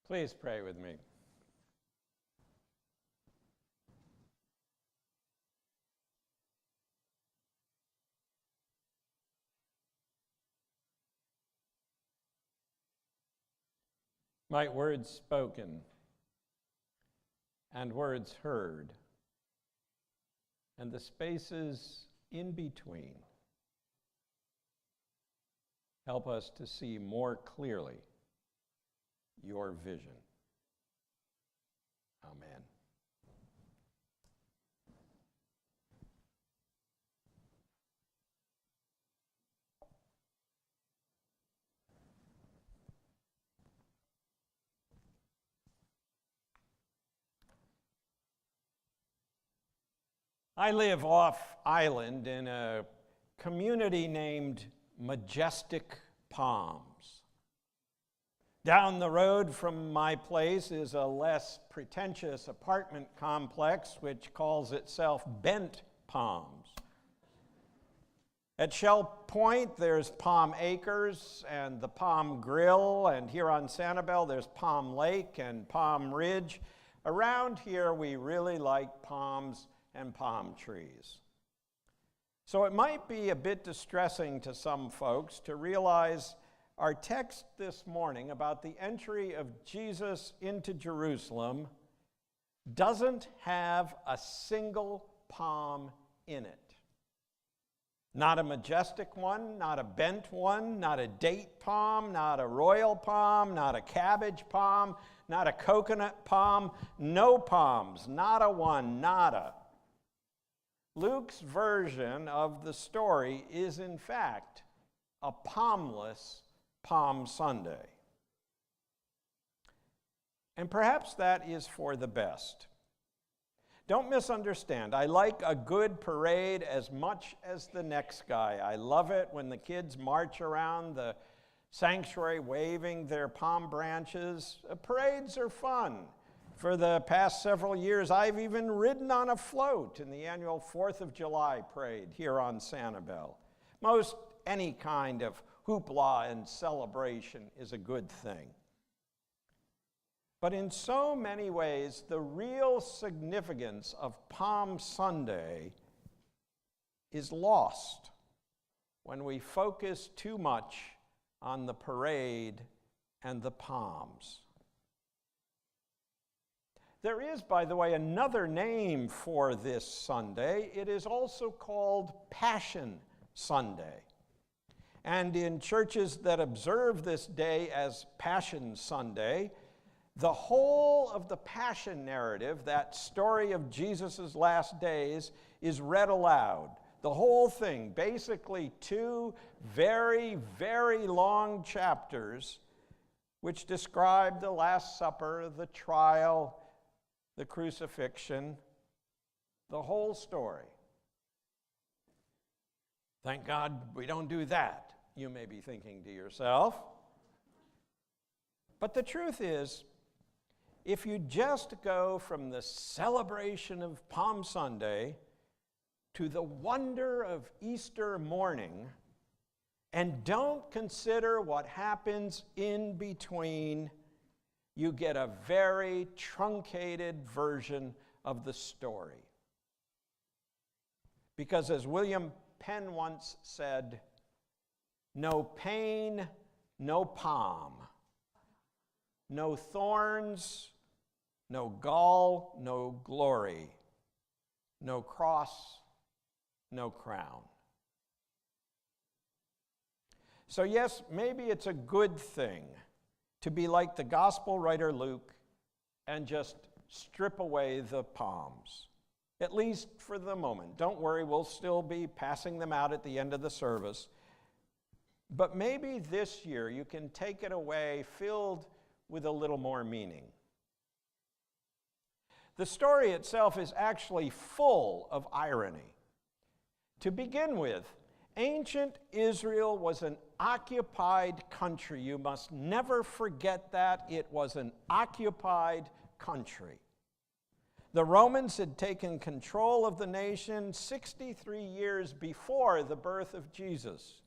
Please pray with me. Might words spoken and words heard and the spaces in between help us to see more clearly your vision. Amen. I live off island in a community named Majestic Palms. Down the road from my place is a less pretentious apartment complex which calls itself Bent Palms. At Shell Point, there's Palm Acres and the Palm Grill, and here on Sanibel, there's Palm Lake and Palm Ridge. Around here, we really like palms and palm trees. So it might be a bit distressing to some folks to realize our text this morning about the entry of Jesus into Jerusalem doesn't have a single palm in it. Not a majestic one, not a bent one, not a date palm, not a royal palm, not a cabbage palm, not a coconut palm, no palms, not a one, nada. Luke's version of the story is, in fact, a palmless Palm Sunday. And perhaps that is for the best. Don't misunderstand. I like a good parade as much as the next guy. I love it when the kids march around the sanctuary waving their palm branches. Parades are fun. For the past several years, I've even ridden on a float in the annual 4th of July parade here on Sanibel. Most any kind of hoopla and celebration is a good thing. But in so many ways, the real significance of Palm Sunday is lost when we focus too much on the parade and the palms. There is, by the way, another name for this Sunday. It is also called Passion Sunday. And in churches that observe this day as Passion Sunday, the whole of the Passion narrative, that story of Jesus' last days, is read aloud. The whole thing, basically 2 very, very long chapters which describe the Last Supper, the trial, the crucifixion, the whole story. Thank God we don't do that, you may be thinking to yourself. But the truth is, if you just go from the celebration of Palm Sunday to the wonder of Easter morning and don't consider what happens in between, you get a very truncated version of the story. Because as William Penn once said, no pain, no palm. No thorns, no gall, no glory. No cross, no crown. So yes, maybe it's a good thing to be like the gospel writer Luke and just strip away the palms, at least for the moment. Don't worry, we'll still be passing them out at the end of the service. But maybe this year you can take it away filled with a little more meaning. The story itself is actually full of irony. To begin with, ancient Israel was an occupied country. You must never forget that. It was an occupied country. The Romans had taken control of the nation 63 years before the birth of Jesus,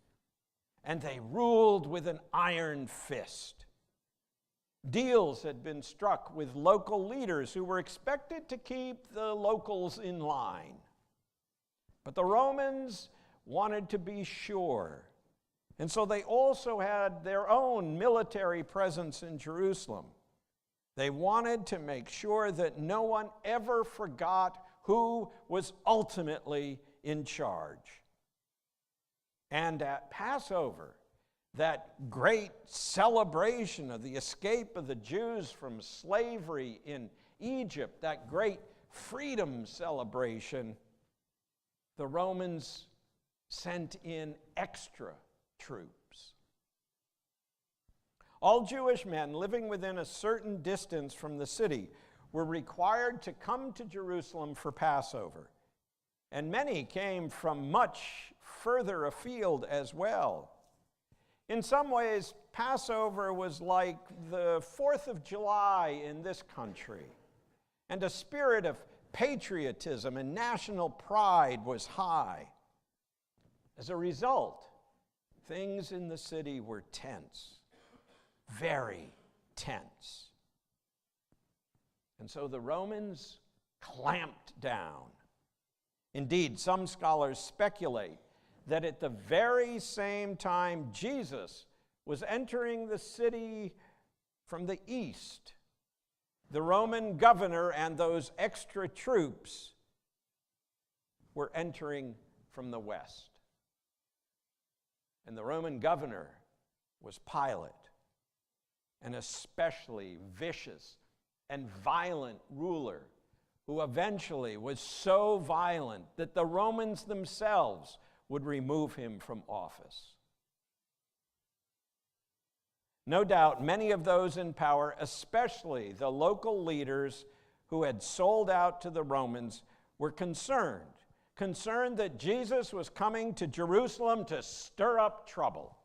and they ruled with an iron fist. Deals had been struck with local leaders who were expected to keep the locals in line. But the Romans wanted to be sure. And so they also had their own military presence in Jerusalem. They wanted to make sure that no one ever forgot who was ultimately in charge. And at Passover, that great celebration of the escape of the Jews from slavery in Egypt, that great freedom celebration, the Romans sent in extra troops. All Jewish men living within a certain distance from the city were required to come to Jerusalem for Passover. And many came from much further afield as well. In some ways, Passover was like the 4th of July in this country, and a spirit of patriotism and national pride was high. As a result, things in the city were tense, very tense. And so the Romans clamped down. Indeed, some scholars speculate that at the very same time Jesus was entering the city from the east, the Roman governor and those extra troops were entering from the west. And the Roman governor was Pilate, an especially vicious and violent ruler who eventually was so violent that the Romans themselves would remove him from office. No doubt many of those in power, especially the local leaders who had sold out to the Romans, were concerned that Jesus was coming to Jerusalem to stir up trouble.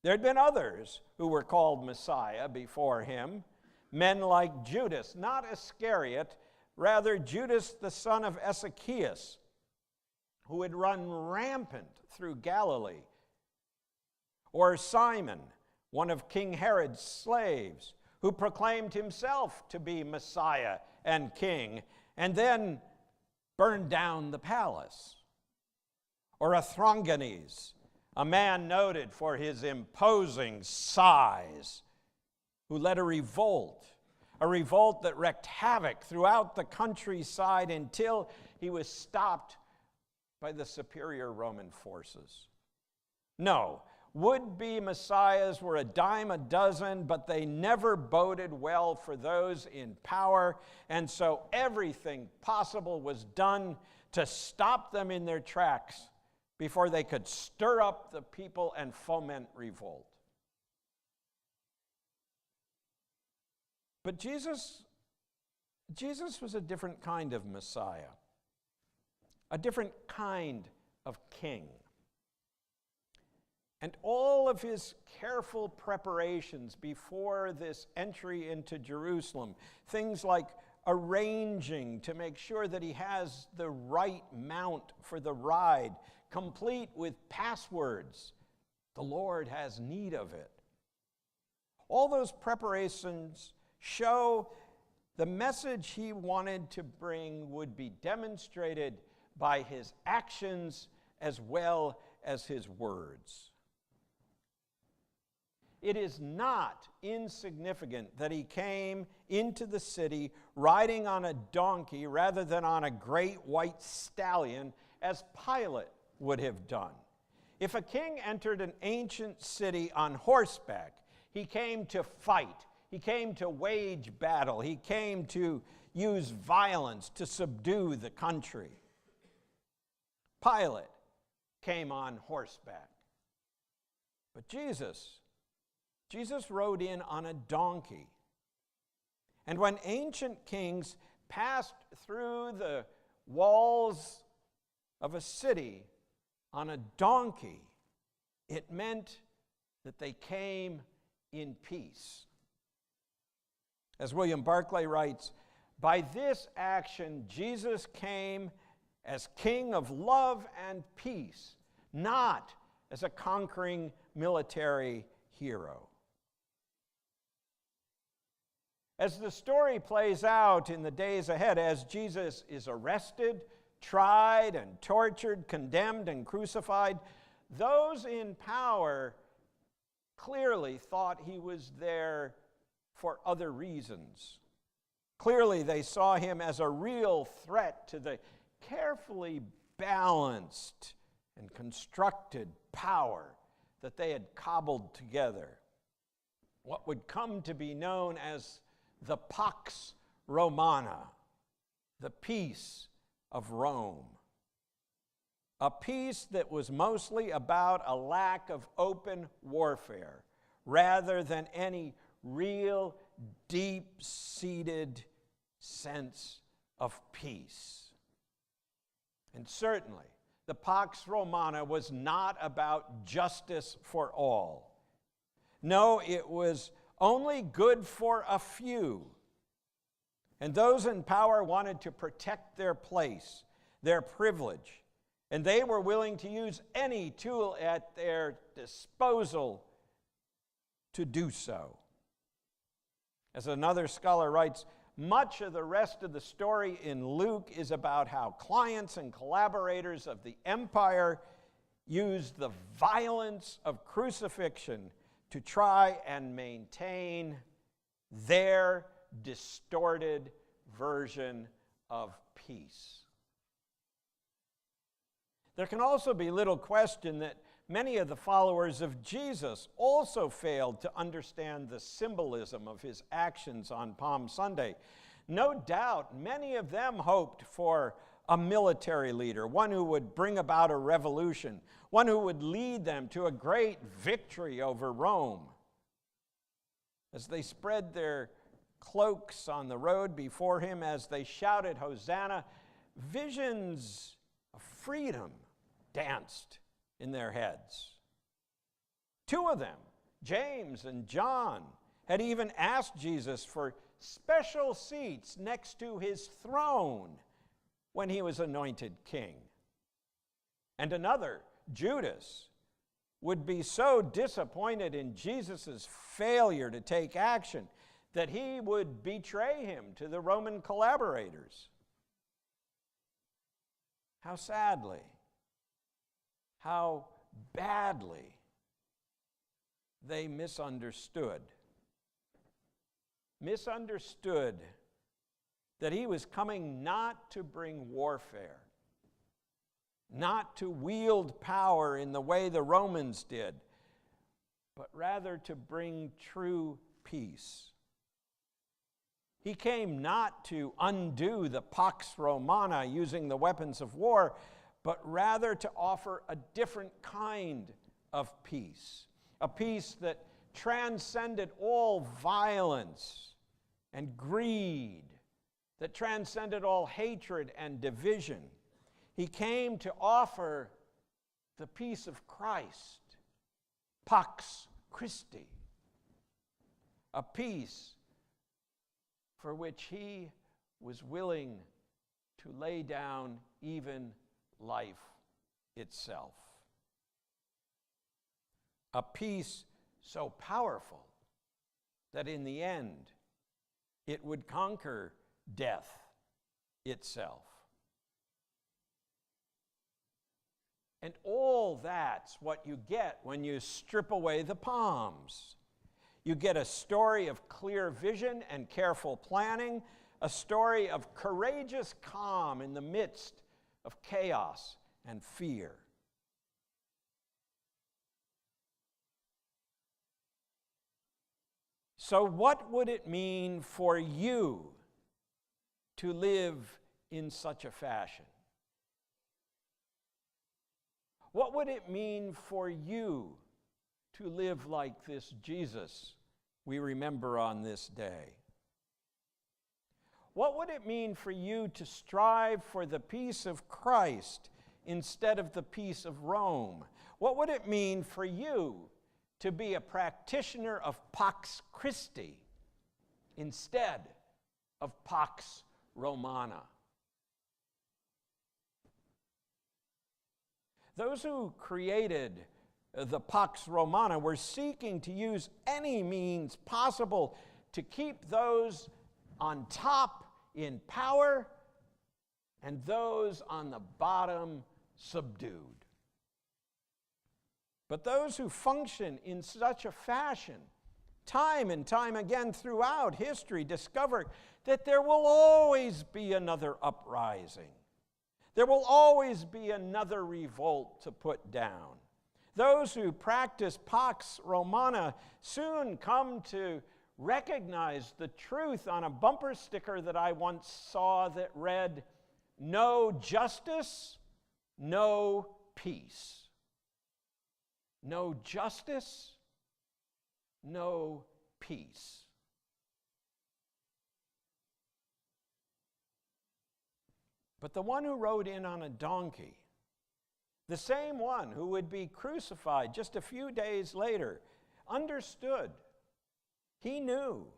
There had been others who were called Messiah before him, men like Judas, not Iscariot, rather Judas the son of Ezekias, who had run rampant through Galilee, or Simon, one of King Herod's slaves, who proclaimed himself to be Messiah and king, and then burned down the palace. Or Athrongenes, a man noted for his imposing size, who led a revolt that wreaked havoc throughout the countryside until he was stopped by the superior Roman forces. No, would-be messiahs were a dime a dozen, but they never boded well for those in power, and so everything possible was done to stop them in their tracks before they could stir up the people and foment revolt. But Jesus was a different kind of Messiah, a different kind of king. And all of his careful preparations before this entry into Jerusalem, things like arranging to make sure that he has the right mount for the ride, complete with passwords, the Lord has need of it. All those preparations show the message he wanted to bring would be demonstrated by his actions as well as his words. It is not insignificant that he came into the city riding on a donkey rather than on a great white stallion, as Pilate would have done. If a king entered an ancient city on horseback, he came to fight. He came to wage battle. He came to use violence to subdue the country. Pilate came on horseback. But Jesus rode in on a donkey. And when ancient kings passed through the walls of a city on a donkey, it meant that they came in peace. As William Barclay writes, by this action, Jesus came as king of love and peace, not as a conquering military hero. As the story plays out in the days ahead, as Jesus is arrested, tried, and tortured, condemned, and crucified, those in power clearly thought he was there for other reasons. Clearly, they saw him as a real threat to the carefully balanced and constructed power that they had cobbled together. What would come to be known as the Pax Romana, the peace of Rome. A peace that was mostly about a lack of open warfare rather than any real deep-seated sense of peace. And certainly, the Pax Romana was not about justice for all. No, it was only good for a few. And those in power wanted to protect their place, their privilege, and they were willing to use any tool at their disposal to do so. As another scholar writes, much of the rest of the story in Luke is about how clients and collaborators of the empire used the violence of crucifixion to try and maintain their distorted version of peace. There can also be little question that many of the followers of Jesus also failed to understand the symbolism of his actions on Palm Sunday. No doubt, many of them hoped for a military leader, one who would bring about a revolution, one who would lead them to a great victory over Rome. As they spread their cloaks on the road before him, as they shouted, Hosanna, visions of freedom danced in their heads. Two of them, James and John, had even asked Jesus for special seats next to his throne when he was anointed king. And another, Judas, would be so disappointed in Jesus' failure to take action that he would betray him to the Roman collaborators. How sadly, how badly they misunderstood that he was coming not to bring warfare, not to wield power in the way the Romans did, but rather to bring true peace. He came not to undo the Pax Romana using the weapons of war, but rather to offer a different kind of peace, a peace that transcended all violence and greed, that transcended all hatred and division. He came to offer the peace of Christ, Pax Christi, a peace for which he was willing to lay down even life itself. A peace so powerful that in the end it would conquer death itself. And all that's what you get when you strip away the palms. You get a story of clear vision and careful planning, a story of courageous calm in the midst of chaos and fear. So what would it mean for you to live in such a fashion? What would it mean for you to live like this Jesus we remember on this day? What would it mean for you to strive for the peace of Christ instead of the peace of Rome? What would it mean for you to be a practitioner of Pax Christi instead of Pax Romana? Those who created the Pax Romana were seeking to use any means possible to keep those on top in power and those on the bottom subdued. But those who function in such a fashion, time and time again throughout history, discover that there will always be another uprising. There will always be another revolt to put down. Those who practice Pax Romana soon come to recognize the truth on a bumper sticker that I once saw that read, "No justice, no peace." No justice, no peace. But the one who rode in on a donkey, the same one who would be crucified just a few days later, understood. He knew.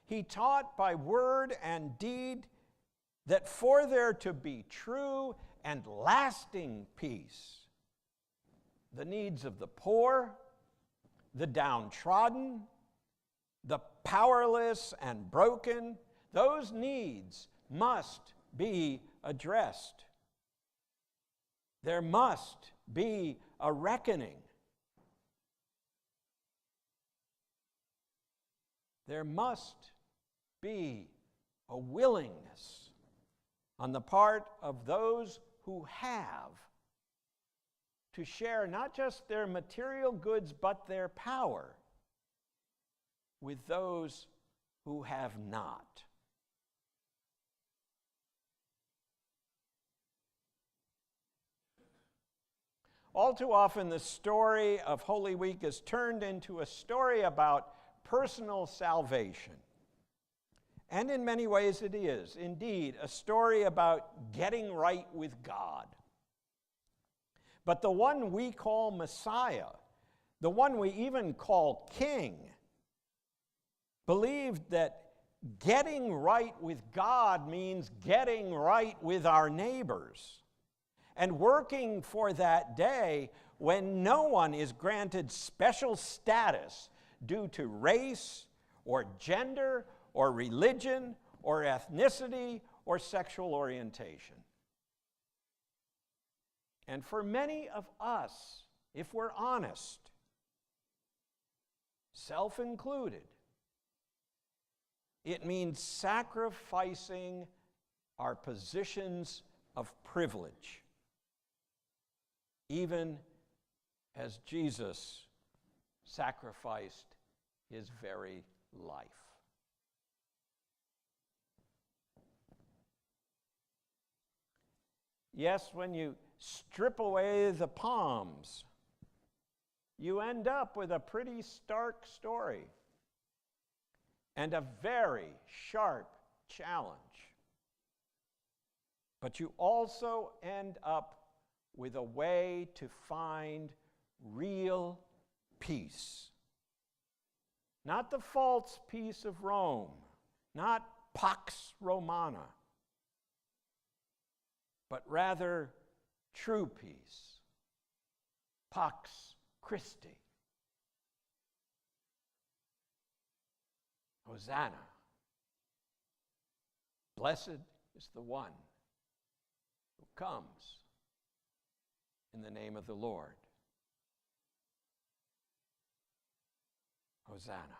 He taught by word and deed that for there to be true and lasting peace, the needs of the poor, the downtrodden, the powerless and broken, those needs must be addressed. There must be a reckoning. There must be a willingness on the part of those who have to share not just their material goods, but their power with those who have not. All too often, the story of Holy Week is turned into a story about personal salvation. And in many ways it is, indeed, a story about getting right with God. But the one we call Messiah, the one we even call King, believed that getting right with God means getting right with our neighbors and working for that day when no one is granted special status due to race or gender or religion or ethnicity or sexual orientation. And for many of us, if we're honest, self included, it means sacrificing our positions of privilege, even as Jesus sacrificed his very life. Yes, when you strip away the palms, you end up with a pretty stark story and a very sharp challenge. But you also end up with a way to find real peace. Not the false peace of Rome, not Pax Romana, but rather true peace, Pax Christi. Hosanna. Blessed is the one who comes in the name of the Lord. Hosanna.